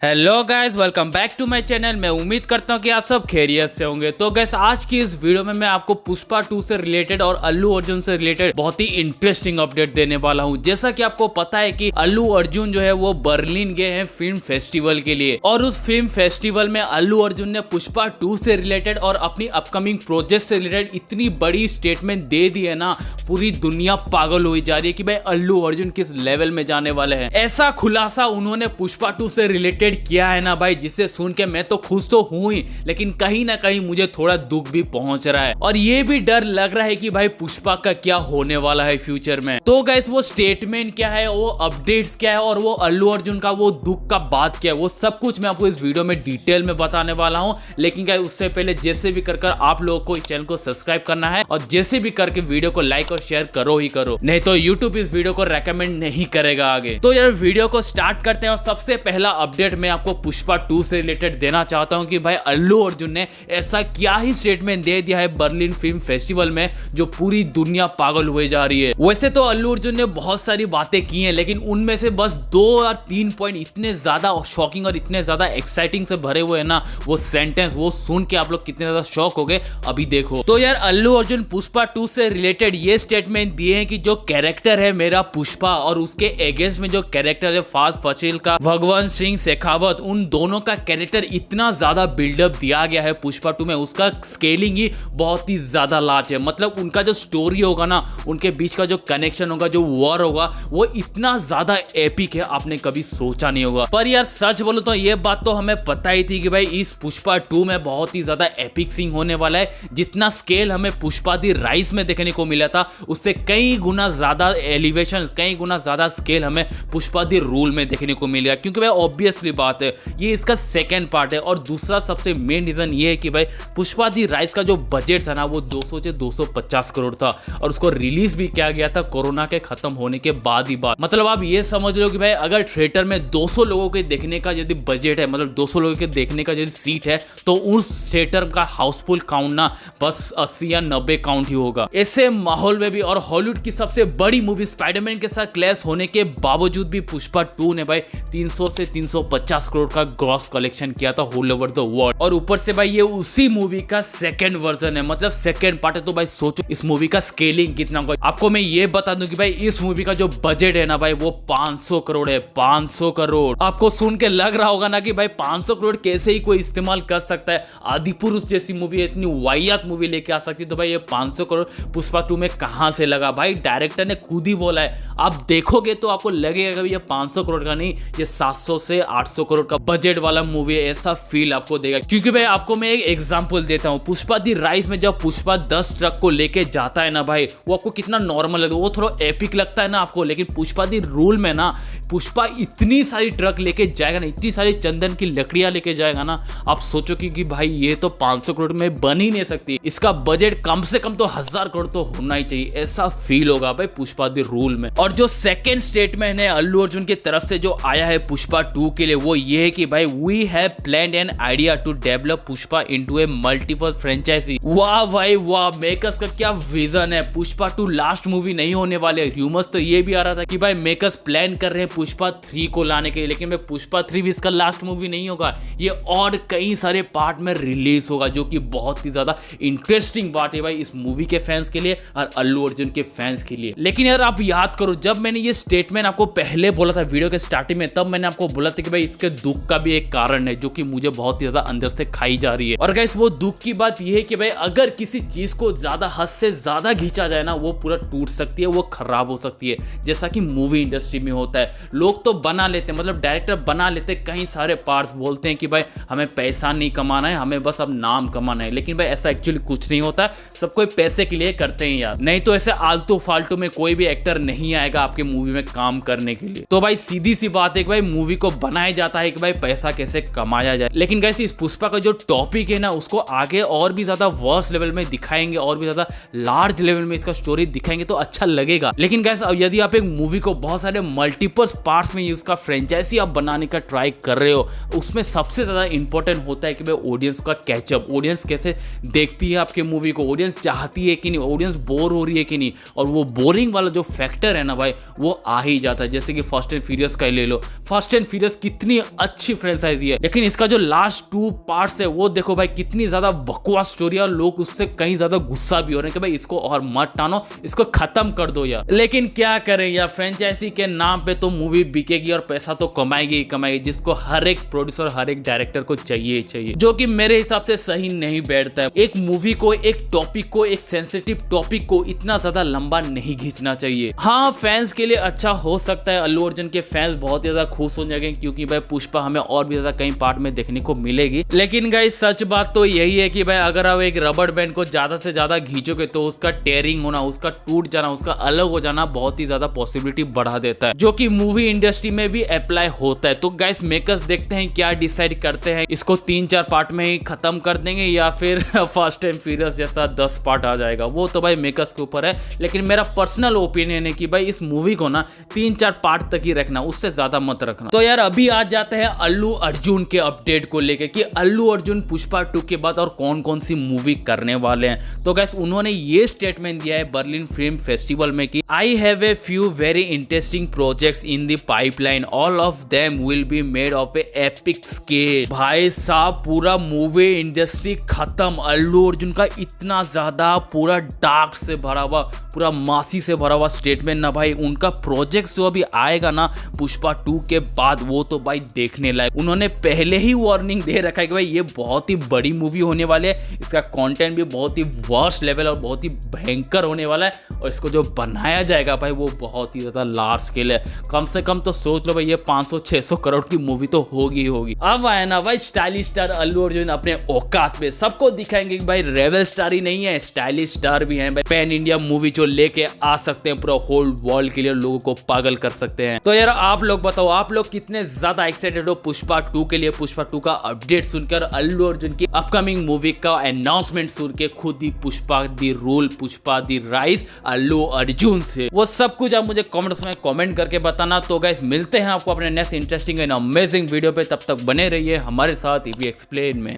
Hello guys, welcome back to my channel. मैं उम्मीद करता हूं कि आप सब खैरियत से होंगे। तो गाइस, आज की इस वीडियो में मैं आपको पुष्पा 2 से रिलेटेड और अल्लू अर्जुन से रिलेटेड बहुत ही इंटरेस्टिंग अपडेट देने वाला हूं। जैसा कि आपको पता है कि अल्लू अर्जुन जो है वो बर्लिन गए हैं फिल्म फेस्टिवल के लिए, और उस फिल्म फेस्टिवल में अल्लू अर्जुन ने पुष्पा 2 से रिलेटेड और अपनी अपकमिंग प्रोजेक्ट से रिलेटेड इतनी बड़ी स्टेटमेंट दे दी है ना, पूरी दुनिया पागल हुई जा रही है कि भाई अल्लू अर्जुन किस लेवल में जाने वाले हैं। ऐसा खुलासा उन्होंने पुष्पा 2 से रिलेटेड किया है ना भाई, जिसे सुन के मैं तो खुश तो हूं ही, लेकिन कहीं ना कहीं मुझे थोड़ा दुख भी पहुंच रहा है और ये भी डर लग रहा है कि भाई पुष्पा का क्या होने वाला है फ्यूचर में। तो गाइस, वो स्टेटमेंट क्या है, वो अपडेट्स क्या है और वो अल्लू अर्जुन का वो दुख का बात क्या है, वो सब कुछ मैं आपको इस वीडियो में डिटेल में बताने वाला हूं। लेकिन गाइस, उससे पहले जैसे भी कर आप लोगों को इस चैनल को सब्सक्राइब करना है और जैसे भी करके वीडियो को लाइक और शेयर करो ही करो, नहीं तो यूट्यूब इस वीडियो को रेकमेंड नहीं करेगा आगे। तो यार वीडियो को स्टार्ट करते हैं और सबसे पहला अपडेट मैं आपको पुष्पा 2 से रिलेटेड देना चाहता हूं कि भाई अल्लू अर्जुन ने ऐसा क्या ही स्टेटमेंट दे दिया है बर्लिन फिल्म फेस्टिवल में जो पूरी दुनिया पागल हुए जा रही है। वैसे तो अल्लू अर्जुन ने बहुत सारी बातें की हैं, लेकिन उनमें से बस 2 या 3 पॉइंट इतने ज्यादा शॉकिंग और इतने ज्यादा एक्साइटिंग से भरे हुए हैं ना, वो सेंटेंस, वो सुन के आप लोग कितने ज्यादा शॉक हो गए अभी देखो। तो यार अल्लू अर्जुन पुष्पा 2 से रिलेटेड ये स्टेटमेंट दिए हैं कि जो कैरेक्टर है मेरा पुष्पा और उसके अगेंस्ट में जो कैरेक्टर है फास्ट फसील का भगवंत सिंह शेखावत, उन दोनों का कैरेक्टर इतना ज्यादा बिल्डअप दिया गया है पुष्पा 2 में, उसका स्केलिंग ही बहुत ही ज्यादा लार्ज है। मतलब उनका जो स्टोरी होगा ना, उनके बीच का जो कनेक्शन होगा, जो वॉर होगा, वो इतना ज्यादा एपिक है आपने कभी सोचा नहीं होगा। पर यार सच बोलो तो ये बात तो हमें पता ही थी कि भाई इस पुष्पा 2 में बहुत ही ज्यादा एपिक सीन होने वाला है। जितना स्केल हमें पुष्पा दी राइस में देखने को मिला था, उससे कई गुना ज्यादा एलिवेशन, कई गुना ज्यादा स्केल हमें पुष्पा दी रूल में देखने को मिलेगा। क्योंकि भाई ऑब्वियसली बात है, ये इसका सेकेंड पार्ट है। और दूसरा सबसे मेन रीजन ये है कि भाई पुष्पा दी राइस का जो बजट था ना, वो 200 से 250 करोड़ था और उसको रिलीज भी किया गया था कोरोना के खत्म होने के बाद ही बाद। मतलब आप ये समझ लो कि भाई अगर थिएटर में 200 लोगों के देखने का यदि बजट है, मतलब 200 लोगों के देखने का यदि सीट है, तो उस थिएटर का हाउसफुल काउंट ना बस 80 या 90 काउंट ही होगा। ऐसे माहौल में भी और हॉलीवुड की सबसे बड़ी मूवी स्पाइडरमैन के साथ क्लैश होने के बावजूद भी पुष्पा 2 ने भाई 300 से 350 करोड़ का ग्रॉस कलेक्शन किया था ऑल ओवर द वर्ल्ड। और ऊपर से भाई ये उसी मूवी का सेकंड वर्जन है, मतलब सेकंड पार्ट है। तो भाई सोचो इस मूवी का स्केलिंग कितना होगा। आपको मैं ये बता दूं कि भाई इस मूवी का जो बजट है ना भाई, वो 500 करोड़ है। 500 करोड़ आपको सुन के लग रहा होगा ना कि भाई 500 करोड़ कैसे ही कोई इस्तेमाल कर सकता है, आदि पुरुष जैसी मूवी, इतनी वाहियात मूवी लेके आ सकती है। तो भाई ये 500 करोड़ पुष्पा 2 में कहां से लगा? भाई डायरेक्टर ने खुद ही बोला है। आप देखोगे तो आपको लगेगा कि ये 500 करोड़ का नहीं, ये 700 से 800 करोड़ का बजट वाला मूवी है, ऐसा फील आपको देगा। क्योंकि भाई आपको मैं एक एग्जांपल देता हूं, पुष्पा दी राइस में जब पुष्पा 10 ट्रक को लेके जाता है ना भाई, वो आपको कितना नॉर्मल लगता है, वो थोड़ा एपिक लगता है ना आपको। लेकिन पुष्पा दी रूल में ना, पुष्पा इतनी सारी ट्रक लेके जाएगा ना, इतनी सारी चंदन की लकड़ियां लेके जाएगा ना, आप सोचो कि भाई ये तो 500 करोड़ में बन ही नहीं सकती। इसका बजट कम से कम तो 1000 करोड़ तो होना ही चाहिए, ऐसा फील होगा भाई पुष्पा दी रूल में। और जो सेकेंड स्टेटमेंट है अल्लू अर्जुन की तरफ से जो आया है पुष्पा 2 के लिए, वो ये है कि भाई we have planned an idea to develop Pushpa into a multiple franchisee. वाह भाई वाह, मेकर्स का क्या विजन है। पुष्पा 2 लास्ट मूवी नहीं होने वाले। र्यूमर्स तो ये भी आ रहा था कि भाई मेकर्स प्लान कर रहे हैं पुष्पा 3 को लाने के लिए, लेकिन भाई पुष्पा 3 भी इसका लास्ट मूवी नहीं होगा, ये और कई सारे पार्ट में रिलीज होगा, जो कि बहुत ही ज्यादा इंटरेस्टिंग बात है भाई इस मूवी के फैंस के लिए और अल्लू अर्जुन के फैंस के लिए। लेकिन यार आप याद करो, जब मैंने ये स्टेटमेंट आपको पहले बोला था वीडियो के स्टार्टिंग में, तब मैंने आपको बोला था कि भाई इसके दुख का भी एक कारण है जो कि मुझे बहुत ही ज्यादा अंदर से खाई जा रही है। और गाइस, वो दुख की बात यह है कि भाई अगर किसी चीज को ज्यादा हद से ज्यादा खींचा जाए ना, वो पूरा टूट सकती है, वो खराब हो सकती है। जैसा कि मूवी इंडस्ट्री में होता है, लोग तो बना लेते हैं, मतलब डायरेक्टर बना लेते हैं कई सारे पार्ट्स, बोलते हैं कि भाई हमें पैसा नहीं कमाना है, हमें बस अब नाम कमाना है। लेकिन भाई ऐसा एक्चुअली कुछ नहीं होता, सब कोई पैसे के लिए करते हैं यार। नहीं तो ऐसे आलतू फालतू में कोई भी एक्टर नहीं आएगा आपके मूवी में काम करने के लिए। तो भाई सीधी सी बात है कि भाई मूवी को बनाया जाता है कि भाई पैसा कैसे कमाया जाए। लेकिन गाइस, इस पुष्पा का जो टॉपिक है ना, उसको आगे और भी ज्यादा वर्स लेवल में दिखाएंगे, और भी ज्यादा लार्ज लेवल में इसका स्टोरी दिखाएंगे तो अच्छा लगेगा। लेकिन गाइस, अब यदि आप एक मूवी को बहुत सारे मल्टीपल पार्ट्स में उसका फ्रेंचाइजी आप बनाने का ट्राई कर रहे हो, उसमें सबसे ज्यादा इंपॉर्टेंट होता है कि भाई ऑडियंस का कैचअप, ऑडियंस कैसे देखती है आपके मूवी को, ऑडियंस चाहती है कि नहीं, ऑडियंस बोर हो रही है कि नहीं। और वो बोरिंग वाला जो फैक्टर है ना भाई, वो आ ही जाता है। जैसे कि फास्ट एंड फ्यूरियस का ले लो, फास्ट एंड फ्यूरियस कितनी कितनी अच्छी फ्रेंचाइजी है, लेकिन इसका जो लास्ट 2 पार्ट्स है वो देखो भाई कितनी ज्यादा बकवास स्टोरी है और लोग उससे कहीं ज्यादा गुस्सा भी हो रहे हैं कि भाई इसको और मत टानो, इसको खत्म कर दो यार। लेकिन क्या करें यार, फ्रेंचाइजी के नाम पे तो मूवी बिकेगी और पैसा तो कमाएगी ही कमाएगी, जिसको हर एक प्रोड्यूसर हर एक डायरेक्टर को चाहिए ही चाहिए, जो कि मेरे हिसाब से सही नहीं बैठता है। एक मूवी को, एक टॉपिक को, एक सेंसिटिव टॉपिक को इतना ज्यादा लंबा नहीं खींचना चाहिए। हाँ, फैंस के लिए अच्छा हो सकता है, अल्लू अर्जुन के फैंस बहुत ज्यादा खुश हो जाएंगे क्योंकि भाई पुष्पा हमें और भी ज्यादा कई पार्ट में देखने को मिलेगी। लेकिन गाइस सच बात तो यही है कि भाई अगर आप एक रबड़ बैंड को ज्यादा से ज्यादा खींचोगे तो उसका टेयरिंग होना, उसका टूट जाना, उसका अलग हो जाना बहुत ही ज्यादा पॉसिबिलिटी बढ़ा देता है, जो कि मूवी इंडस्ट्री में भी अप्लाई होता है। तो गाइस मेकर्स देखते हैं क्या डिसाइड करते हैं, इसको 3-4 पार्ट में ही खत्म कर देंगे या फिर फास्ट एंड फ्यूरियस जैसा 10 पार्ट आ जाएगा, वो तो भाई मेकर्स के ऊपर है। लेकिन मेरा पर्सनल ओपिनियन है कि भाई इस मूवी को ना 3-4 पार्ट तक ही रखना, उससे ज्यादा मत रखना। तो यार अभी आ जाते हैं अल्लू अर्जुन के अपडेट को लेके कि अल्लू अर्जुन पुष्पा 2 के बाद और कौन कौन सी मूवी करने वाले हैं। तो गाइस उन्होंने ये स्टेटमेंट दिया है बर्लिन फिल्म फेस्टिवल में कि I have a few very interesting projects in the pipeline, all of them will be made of A epic scale. भाई साहब पूरा मूवी इंडस्ट्री खत्म, अल्लू अर्जुन का इतना ज्यादा पूरा डार्क से भरा हुआ, पूरा मासी से भरा हुआ स्टेटमेंट ना भाई, उनका प्रोजेक्ट जो अभी आएगा ना पुष्पा 2 के बाद वो तो भाई देखने लायक। उन्होंने पहले ही वार्निंग दे रखा है कि भाई ये बहुत ही बड़ी मूवी होने वाली है, इसका कंटेंट भी बहुत ही वर्स्ट लेवल और बहुत ही भयंकर होने वाला है, और इसको जो बनाया जाएगा भाई वो बहुत ही ज्यादा लार्ज स्केल है। कम से कम तो सोच लो भाई ये 500-600 करोड़ की मूवी तो होगी ही होगी। अब आया ना भाई स्टाइलिश स्टार अल्लू अर्जुन अपने औकात पे, सबको दिखाएंगे कि भाई रेबल स्टार ही नहीं है, स्टाइलिश स्टार भी है भाई, पैन इंडिया मूवी जो लेके आ सकते हैं पूरा होल वर्ल्ड के लिए, लोगों को पागल कर सकते हैं। तो यार आप लोग बताओ, आप लोग कितने ज्यादा एक्साइटेड हो पुष्पा 2 के लिए? पुष्पा 2 का अपडेट सुनकर, अल्लू अर्जुन की अपकमिंग मूवी का अनाउंसमेंट सुन के, खुद ही पुष्पा दी रूल, पुष्पा दी राइज अल्लू अर्जुन से, वो सब कुछ आप मुझे कमेंट्स में कमेंट करके बताना। तो गाइस मिलते हैं आपको अपने next interesting and amazing video पे, तब तक बने रहिए हमारे साथ ईवी एक्सप्लेन में।